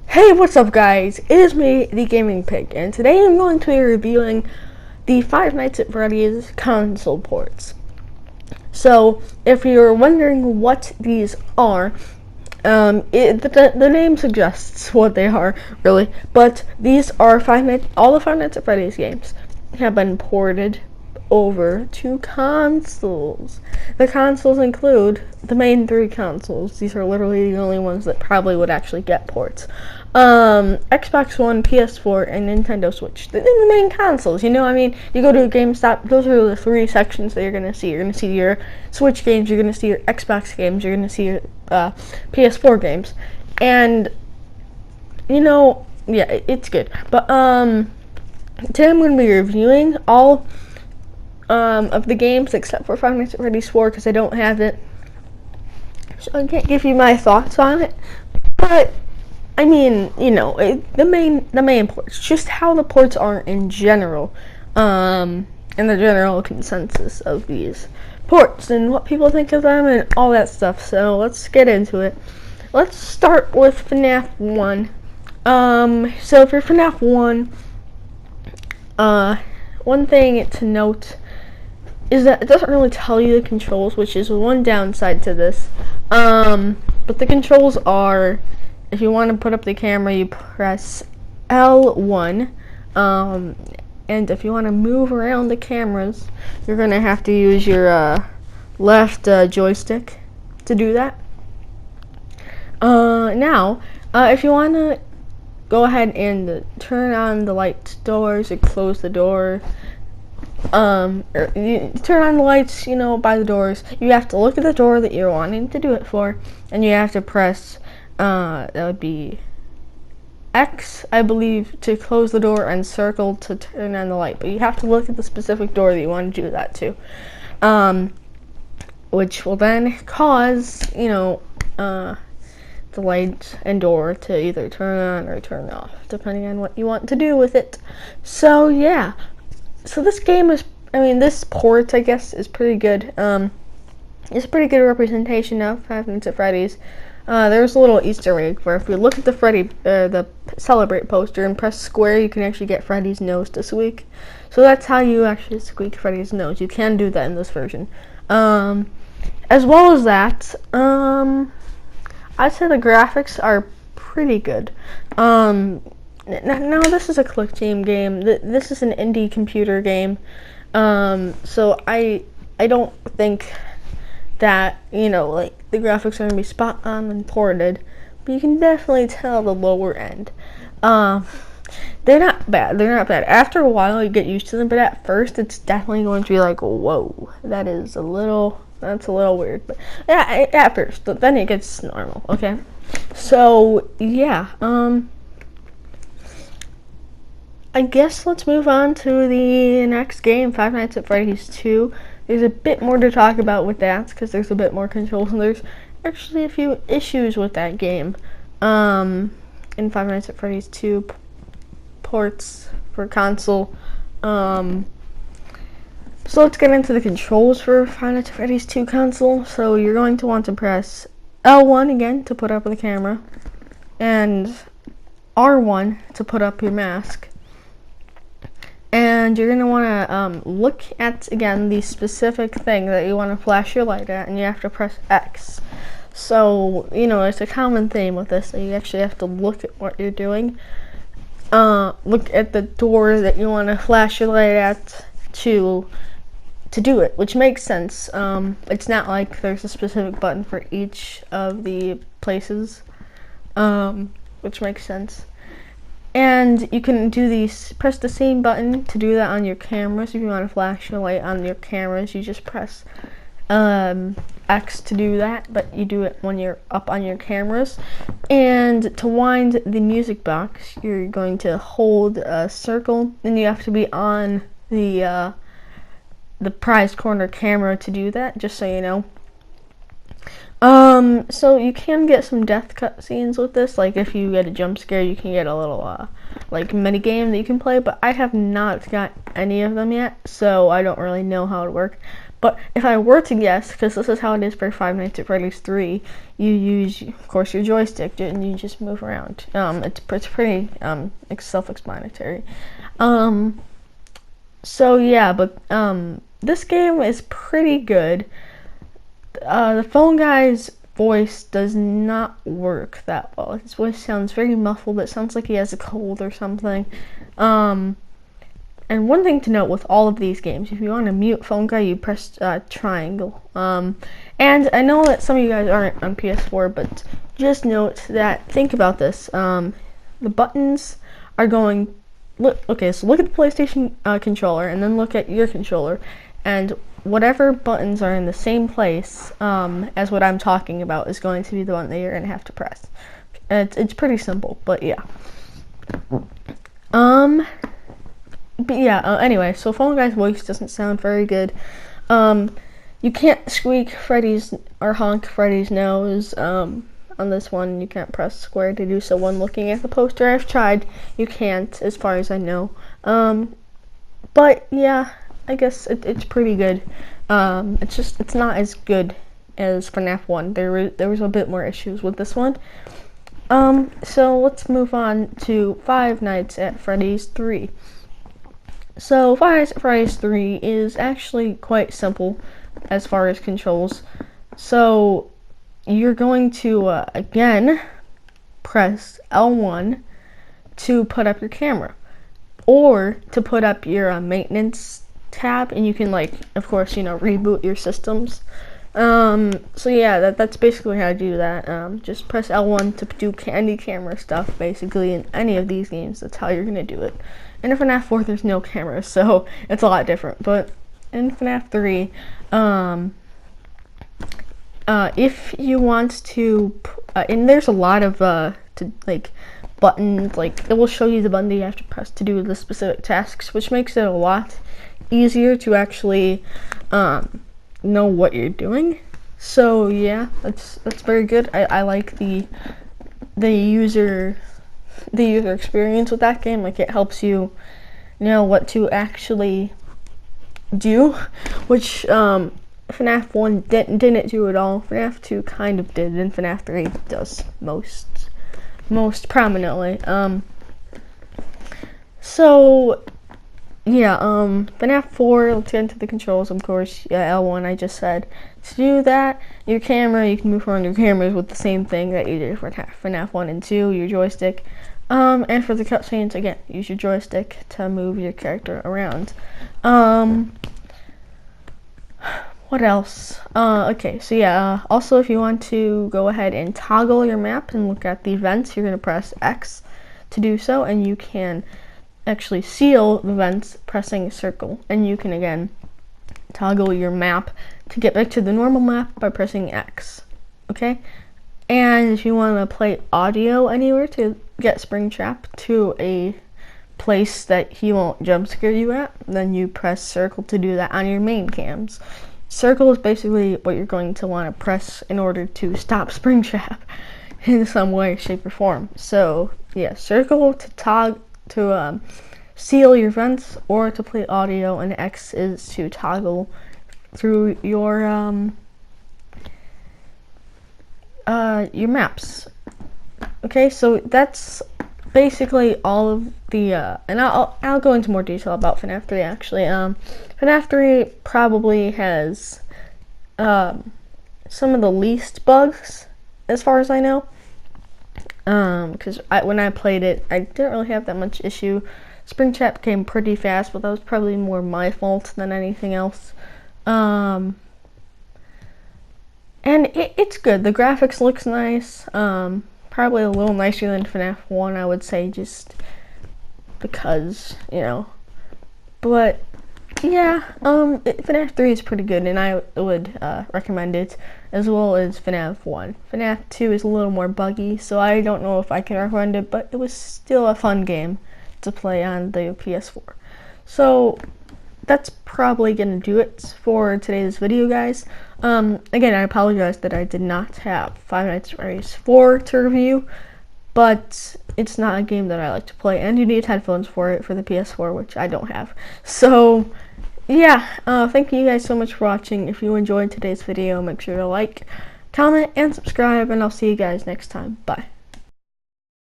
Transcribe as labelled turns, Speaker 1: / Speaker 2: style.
Speaker 1: Hey, what's up guys? It is me, the Gaming Pig, and today I'm going to be reviewing the Five Nights at Freddy's console ports. So, if you're wondering what these are, the name suggests what they are, really, but these are all the Five Nights at Freddy's games have been ported over to consoles. The consoles include the main three consoles. These are literally the only ones that probably would actually get ports. Xbox One, PS4, and Nintendo Switch. They're the main consoles, you know what I mean? You go to a GameStop, those are the three sections that you're going to see. You're going to see your Switch games, you're going to see your Xbox games, you're going to see your PS4 games. And, you know, yeah, it's good. But, today I'm going to be reviewing all of the games except for Five Nights at Freddy's 4 because I don't have it, so I can't give you my thoughts on it. But I mean, you know, the main ports, just how the ports are in general, and the general consensus of these ports and what people think of them and all that stuff. So let's get into it. Let's start with FNAF 1. So for FNAF 1, one thing to note is that it doesn't really tell you the controls, which is one downside to this. But the controls are, if you want to put up the camera, you press L1. And if you want to move around the cameras, you're going to have to use your left joystick to do that. Now, if you want to go ahead and turn on the light doors or close the door, or you turn on the lights, you know, by the doors, you have to look at the door that you're wanting to do it for, and you have to press, that would be X, I believe, to close the door, and circle to turn on the light. But you have to look at the specific door that you want to do that to, which will then cause, you know, the light and door to either turn on or turn off, depending on what you want to do with it. So, yeah. So this game is, this port, I guess, is pretty good. It's a pretty good representation of Five Nights at Freddy's. There's a little Easter egg where if you look at the Celebrate poster and press square, you can actually get Freddy's nose to squeak. So that's how you actually squeak Freddy's nose. You can do that in this version. As well as that, I'd say the graphics are pretty good. Now this is a Click Team game. This is an indie computer game. So I don't think that, you know, like, the graphics are going to be spot on and ported, but you can definitely tell the lower end. They're not bad. After a while, you get used to them, but at first, it's definitely going to be like, whoa, that's a little weird. But yeah, at first, but then it gets normal, okay? So, yeah, I guess let's move on to the next game, Five Nights at Freddy's 2. There's a bit more to talk about with that, because there's a bit more controls, and there's actually a few issues with that game. In Five Nights at Freddy's 2 ports for console. So let's get into the controls for Five Nights at Freddy's 2 console. So you're going to want to press L1 again to put up the camera, and R1 to put up your mask. And you're going to want to look at, again, the specific thing that you want to flash your light at, and you have to press X. So, you know, it's a common theme with this, that you actually have to look at what you're doing. Look at the door that you want to flash your light at to do it, which makes sense. It's not like there's a specific button for each of the places, which makes sense. And you can press the same button to do that on your cameras. If you want to flash your light on your cameras, you just press X to do that, but you do it when you're up on your cameras. And to wind the music box, you're going to hold a circle, and you have to be on the prize corner camera to do that, just so you know. So you can get some death cutscenes with this. Like, if you get a jump scare, you can get a little, like, mini game that you can play, but I have not got any of them yet, so I don't really know how it works. But if I were to guess, because this is how it is for Five Nights at Freddy's 3, you use, of course, your joystick and you just move around. It's pretty self-explanatory. So yeah, but this game is pretty good. The phone guy's voice does not work that well. His voice sounds very muffled. It sounds like he has a cold or something. And one thing to note with all of these games, if you want to mute phone guy, you press triangle. And I know that some of you guys aren't on PS4, but just note that, think about this. The buttons are going, okay, so look at the PlayStation controller, and then look at your controller, and whatever buttons are in the same place as what I'm talking about is going to be the one that you're going to have to press. It's pretty simple, but yeah. But yeah, anyway, so Phone Guy's voice doesn't sound very good. You can't squeak Freddy's or honk Freddy's nose on this one. You can't press square to do so when looking at the poster. I've tried. You can't, as far as I know. But yeah, I guess it's pretty good. It's not as good as FNAF 1. There was a bit more issues with this one. So let's move on to Five Nights at Freddy's 3. So Five Nights at Freddy's 3 is actually quite simple as far as controls. So you're going to, again, press L1 to put up your camera, or to put up your maintenance tab, and you can, like, of course, reboot your systems. So yeah, that's basically how to do that. Just press L1 to do any camera stuff, basically, in any of these games. That's how you're gonna do it. And in FNAF 4, there's no cameras, so it's a lot different. But in FNAF 3, if you want to, and there's a lot of buttons, like it will show you the button that you have to press to do the specific tasks, which makes it a lot easier to actually know what you're doing. So yeah, that's very good. I like the user experience with that game. Like, it helps you know what to actually do, which FNAF 1 didn't do at all. FNAF 2 kind of did, and FNAF 3 does most prominently. So yeah, FNAF 4, let's get into the controls, of course. L1, I just said. To do that, your camera, you can move around your cameras with the same thing that you did for FNAF 1 and 2, your joystick. And for the cutscenes, again, use your joystick to move your character around. What else? Okay, so yeah, also if you want to go ahead and toggle your map and look at the events, you're going to press X to do so, and you can actually seal the vents pressing circle, and you can again toggle your map to get back to the normal map by pressing X. Okay, and if you want to play audio anywhere to get Springtrap to a place that he won't jump scare you at, then you press circle to do that on your main cams. Circle is basically what you're going to want to press in order to stop Springtrap in some way, shape, or form. So yeah, circle to seal your vents, or to play audio, and X is to toggle through your maps. Okay, so that's basically all of the and I'll go into more detail about FNAF 3 actually. FNAF 3 probably has some of the least bugs as far as I know. Because when I played it, I didn't really have that much issue. Springtrap came pretty fast, but that was probably more my fault than anything else. And it's good. The graphics looks nice. Probably a little nicer than FNAF 1, I would say, just because, But yeah, FNAF 3 is pretty good, and I would recommend it, as well as FNAF 1. FNAF 2 is a little more buggy, so I don't know if I can recommend it, but it was still a fun game to play on the PS4. So that's probably gonna do it for today's video, guys. Again, I apologize that I did not have Five Nights at Freddy's 4 to review, but it's not a game that I like to play, and you need headphones for it for the PS4, which I don't have. So yeah, thank you guys so much for watching. If you enjoyed today's video, make sure to like, comment, and subscribe, and I'll see you guys next time. Bye.